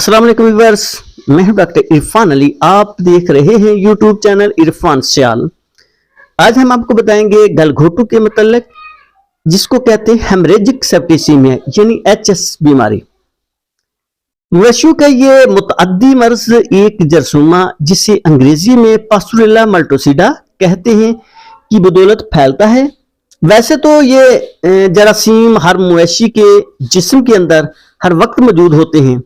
अस्सलाम वालेकुम व्यूअर्स, मैं हूं डॉक्टर इरफान अली। आप देख रहे हैं यूट्यूब चैनल इरफान सियाल। आज हम आपको बताएंगे गलघोटू के मतलब, जिसको कहते हैं हेमरेजिक सेप्टिसीमिया यानी एचएस बीमारी। मवेशियों का ये मुतअद्दी मर्ज एक जरसूमा, जिसे अंग्रेजी में पास्टुरेला मल्टोसिडा कहते हैं, की बदौलत फैलता है। वैसे तो ये जरासीम हर मवेशी के जिस्म के अंदर हर वक्त मौजूद होते हैं।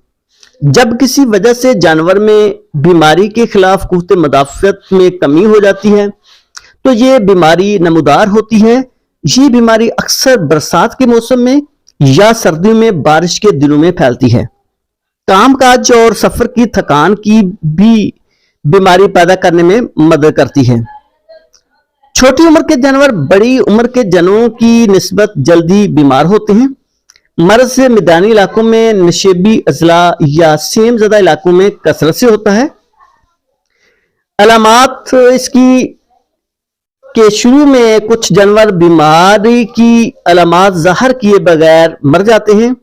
जब किसी वजह से जानवर में बीमारी के खिलाफ कुव्वत मदाफ़त में कमी हो जाती है तो ये बीमारी नमूदार होती है। ये बीमारी अक्सर बरसात के मौसम में या सर्दियों में बारिश के दिनों में फैलती है। काम काज और सफर की थकान की भी बीमारी पैदा करने में मदद करती है। छोटी उम्र के जानवर बड़ी उम्र के जानवरों की निस्बत जल्दी बीमार होते हैं। मर्ज से मैदानी इलाकों में नशेबी अजला या सेम ज़्यादा इलाकों में कसरत से होता है। अलामात इसकी के शुरू में कुछ जानवर बीमारी की अलामात ज़ाहिर किए बगैर मर जाते हैं।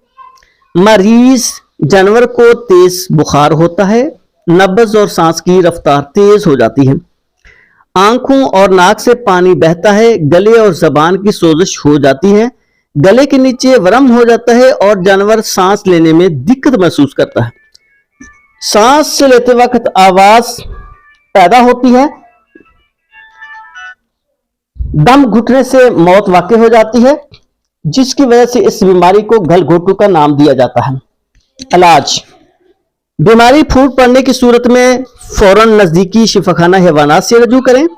मरीज जानवर को तेज बुखार होता है, नब्ज और सांस की रफ्तार तेज हो जाती है, आंखों और नाक से पानी बहता है, गले और जबान की सोजिश हो जाती है, गले के नीचे वरम हो जाता है और जानवर सांस लेने में दिक्कत महसूस करता है। सांस लेते वक्त आवाज पैदा होती है। दम घुटने से मौत वाक़ई हो जाती है, जिसकी वजह से इस बीमारी को गलघोटू का नाम दिया जाता है। इलाज: बीमारी फूट पड़ने की सूरत में फौरन नजदीकी शिफाखाना हैवानात से रजू करें।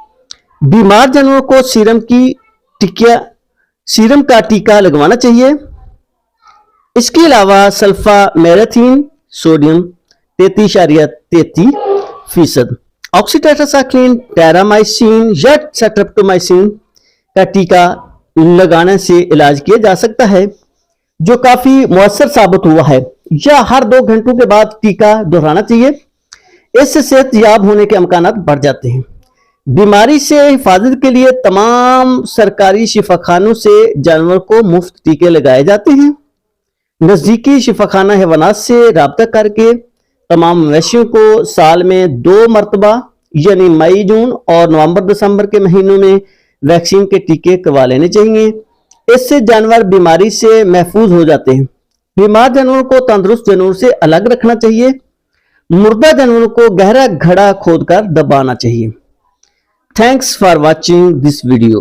बीमार जानवरों को सीरम का टीका लगवाना चाहिए। इसके अलावा सल्फामेथ्रिन सोडियम 33.33%, ऑक्सीटेट्रासाइक्लिन, टेरामाइसिन या सेट्रेप्टोमाइसिन का टीका लगाने से इलाज किया जा सकता है, जो काफी मुअस्सर साबित हुआ है। या हर 2 घंटों के बाद टीका दोहराना चाहिए। इससे सेहतयाब होने के अमकानात बढ़ जाते हैं। बीमारी से हिफाजत के लिए तमाम सरकारी शिफाखानों से जानवर को मुफ्त टीके लगाए जाते हैं। नजदीकी शिफाखाना हैवानात से राब्ता करके तमाम मवेशियों को साल में 2 मरतबा यानी मई, जून और नवंबर, दिसंबर के महीनों में वैक्सीन के टीके करवा लेने चाहिए। इससे जानवर बीमारी से महफूज हो जाते हैं। बीमार जानवरों को तंदुरुस्त जानवरों से अलग रखना चाहिए। मुर्दा जानवरों को गहरा गड्ढा खोदकर दबाना चाहिए। Thanks for watching this video.